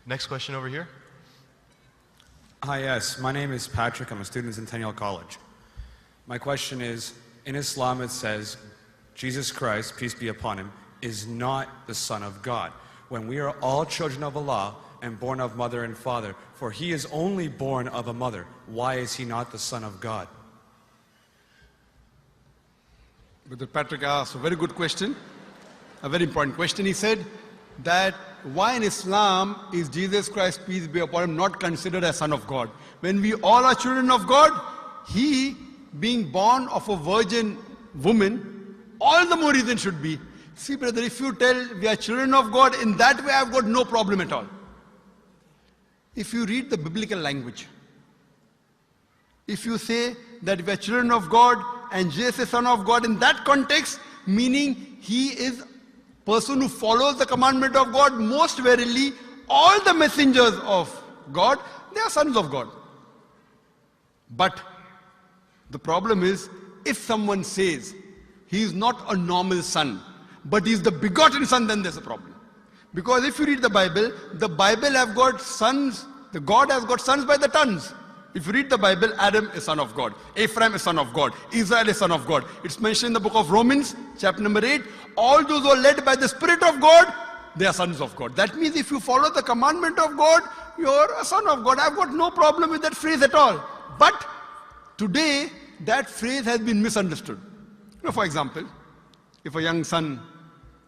Next question over here. Hi, yes. My name is Patrick. I'm a student at Centennial College. My question is, in Islam it says, Jesus Christ, peace be upon him, is not the Son of God. When we are all children of Allah and born of mother and father, for he is only born of a mother, why is he not the Son of God? Brother Patrick asked a very good question, a very important question. He said that why in Islam is Jesus Christ, peace be upon him, not considered as Son of God? When we all are children of God, he being born of a virgin woman, all the more reason should be. See brother, if you tell we are children of God, in that way I've got no problem at all. If you read the biblical language, if you say that we are children of God and Jesus is Son of God, in that context, meaning he is person who follows the commandment of God, most verily all the messengers of God, they are sons of God. But the problem is, if someone says he is not a normal son, but he is the begotten son, then there's a problem. Because if you read the Bible have got sons, the God has got sons by the tons. If you read the Bible, Adam is son of God, Ephraim is son of God, Israel is son of God. It's mentioned in the book of Romans, chapter number 8, all those who are led by the Spirit of God, they are sons of God. That means if you follow the commandment of God, you're a son of God. I've got no problem with that phrase at all. But today, that phrase has been misunderstood. You know, for example, if a young son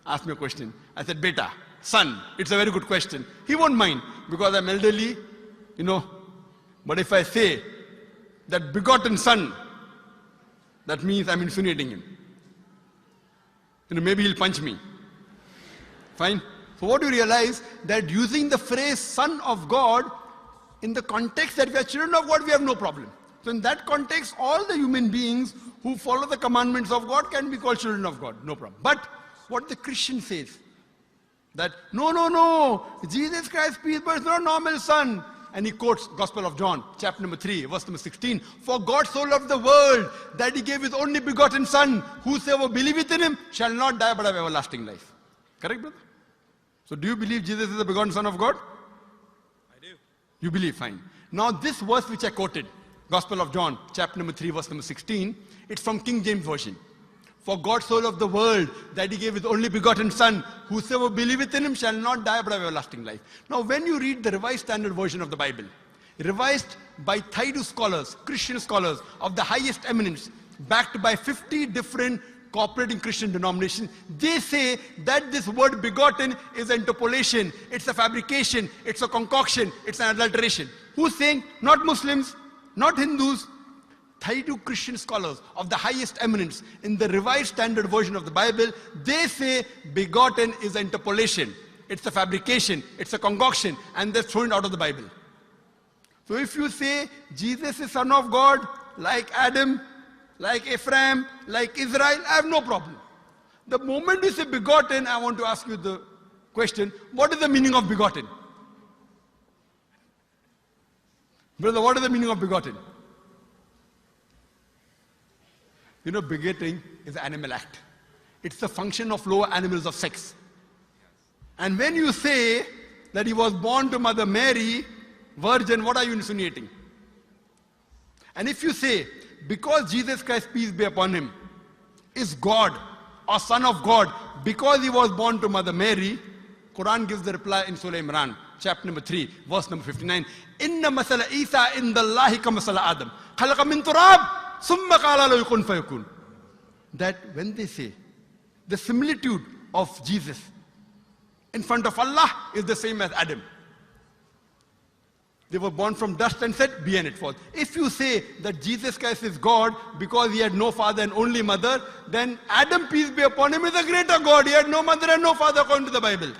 asks me a question, I said, Beta, son, it's a very good question. He won't mind because I'm elderly, you know. But if I say that begotten son, that means I'm insinuating him. You know, maybe he'll punch me. Fine. So what do you realize? That using the phrase son of God, in the context that we are children of God, we have no problem. So in that context, all the human beings who follow the commandments of God can be called children of God. No problem. But what the Christian says, that no, Jesus Christ, peace, but it's not a normal son. And he quotes Gospel of John, chapter number 3, verse number 16. For God so loved the world that he gave his only begotten son. Whosoever believeth in him shall not die but have everlasting life. Correct, brother? So do you believe Jesus is the begotten son of God? I do. You believe, fine. Now this verse which I quoted, Gospel of John, chapter number 3, verse number 16, it's from King James Version. For God so loved the world that he gave his only begotten son. Whosoever believeth in him shall not die but have everlasting life. Now when you read the Revised Standard Version of the Bible, revised by Thaidu scholars, Christian scholars of the highest eminence, backed by 50 different cooperating Christian denominations, they say that this word begotten is an interpolation, it's a fabrication, it's a concoction, it's an adulteration. Who's saying? Not Muslims, not Hindus. Thaidu Christian scholars of the highest eminence in the Revised Standard Version of the Bible, they say begotten is an interpolation, it's a fabrication, it's a concoction, and they're thrown out of the Bible. So if you say Jesus is Son of God, like Adam, like Ephraim, like Israel, I have no problem. The moment you say begotten, I want to ask you the question, what is the meaning of begotten? Brother, what is the meaning of begotten? You know, begetting is an animal act. It's the function of lower animals of sex. And when you say that he was born to Mother Mary, virgin, what are you insinuating? And if you say, because Jesus Christ, peace be upon him, is God or Son of God, because he was born to Mother Mary, Quran gives the reply in Surah Imran, chapter number 3, verse number 59. Inna masala Isa indallahi ka masala Adam. Khalaqa min turab. That when they say the similitude of Jesus in front of Allah is the same as Adam. They were born from dust and said, be and it was. If you say that Jesus Christ is God because he had no father and only mother, then Adam, peace be upon him, is a greater God. He had no mother and no father according to the Bible.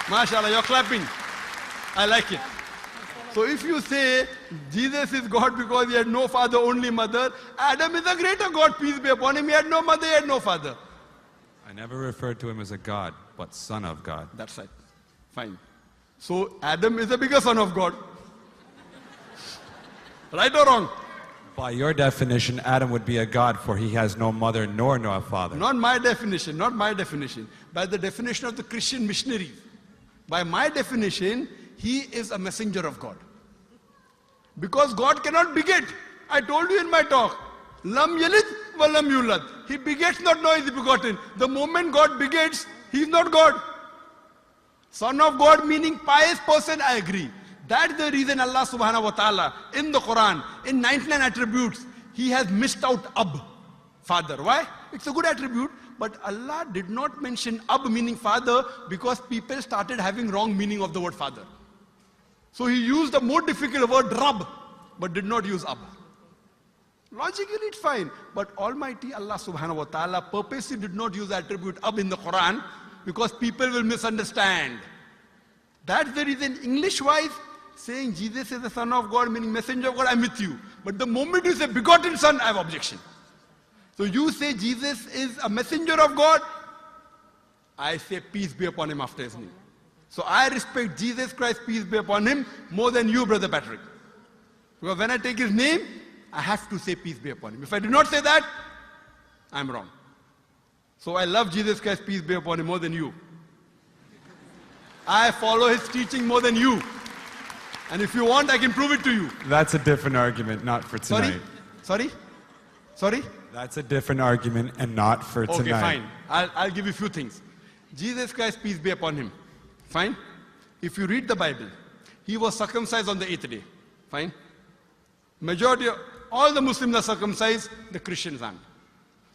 MashaAllah, you're clapping. I like it. So if you say Jesus is God because he had no father, only mother, Adam is a greater God, peace be upon him. He had no mother, he had no father. I never referred to him as a God, but Son of God. That's right. Fine. So Adam is a bigger son of God. Right or wrong? By your definition, Adam would be a god, for he has no mother nor no father. Not my definition, not my definition. By the definition of the Christian missionaries. By my definition, he is a messenger of God. Because God cannot beget. I told you in my talk. Lam yalid wa lam yulad. He begets not, nor is he begotten. The moment God begets, he is not God. Son of God meaning pious person, I agree. That's the reason Allah subhanahu wa ta'ala in the Quran, in 99 attributes, he has missed out Ab, father. Why? It's a good attribute, but Allah did not mention Ab meaning father because people started having wrong meaning of the word father. So he used a more difficult word Rab, but did not use Ab. Logically it's fine, but Almighty Allah subhanahu wa ta'ala purposely did not use the attribute Ab in the Quran because people will misunderstand. That's the reason English-wise, saying Jesus is the Son of God, meaning messenger of God, I'm with you. But the moment you say begotten Son, I have objection. So you say Jesus is a messenger of God, I say peace be upon him after his name. So I respect Jesus Christ, peace be upon him, more than you, Brother Patrick. Because when I take his name, I have to say peace be upon him. If I do not say that, I'm wrong. So I love Jesus Christ, peace be upon him, more than you. I follow his teaching more than you. And if you want, I can prove it to you. That's a different argument, not for tonight. Sorry? That's a different argument and not for tonight. Okay, fine. I'll give you a few things. Jesus Christ, peace be upon him. Fine? If you read the Bible, he was circumcised on the 8th day. Fine? Majority of all the Muslims are circumcised, the Christians aren't.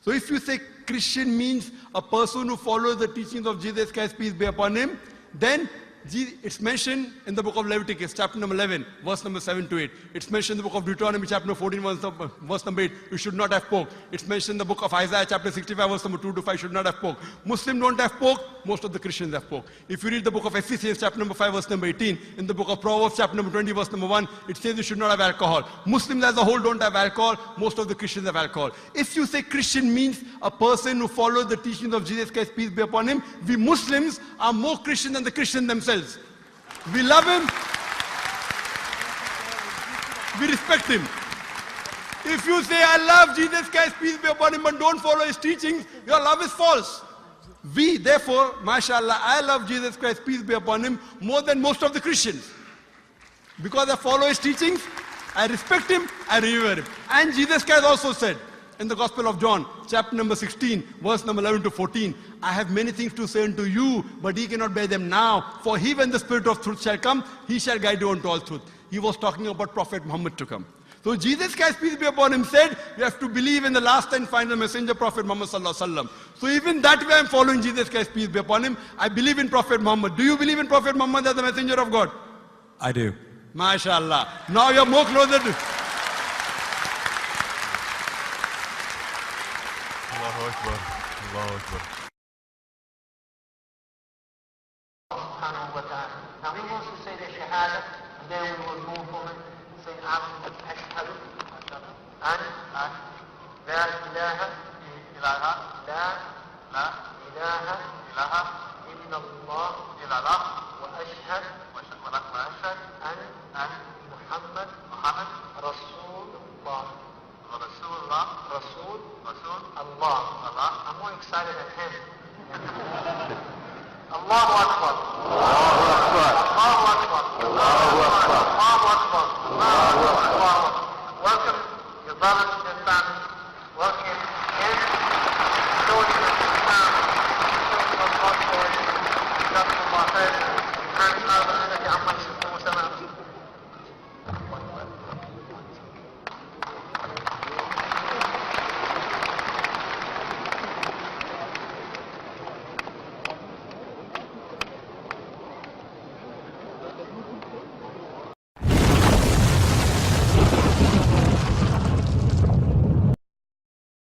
So if you say Christian means a person who follows the teachings of Jesus Christ, peace be upon him, then it's mentioned in the book of Leviticus, chapter number 11, verse number 7 to 8. It's mentioned in the book of Deuteronomy, chapter number 14, verse number 8, you should not have pork. It's mentioned in the book of Isaiah, chapter 65, verse number 2 to 5, should not have pork. Muslims don't have pork, most of the Christians have pork. If you read the book of Ephesians, chapter number 5, verse number 18, in the book of Proverbs, chapter number 20, verse number 1, it says you should not have alcohol. Muslims as a whole don't have alcohol, most of the Christians have alcohol. If you say Christian means a person who follows the teachings of Jesus Christ, peace be upon him, we Muslims are more Christian than the Christians themselves. We love him. We respect him. If you say, I love Jesus Christ, peace be upon him, but don't follow his teachings, your love is false. We, therefore, mashallah, I love Jesus Christ, peace be upon him, more than most of the Christians. Because I follow his teachings, I respect him, I revere him. And Jesus Christ also said, in the Gospel of John, chapter number 16, verse number 11 to 14, I have many things to say unto you, but ye cannot bear them now. For he, when the Spirit of truth shall come, he shall guide you unto all truth. He was talking about Prophet Muhammad to come. So Jesus Christ, peace be upon him, said, you have to believe in the last and final messenger, Prophet Muhammad sallallahu alaihi wasallam. So even that way I'm following Jesus Christ, peace be upon him. I believe in Prophet Muhammad. Do you believe in Prophet Muhammad as the messenger of God? I do. MashaAllah. Now you're more closer to... Allahu Akbar. Allahu Akbar. Subhanahu wa ta'ala. Now he wants to say the Shahada, and then we will move on and say, Ashhadu an la ilaha illallah wa ashhad an Muhammad Rasulullah. Rasul Allah. I'm more excited than him. Allahu Akbar. Allahu Akbar. Allahu Akbar. Allahu Akbar. Allahu Akbar. Welcome, your brothers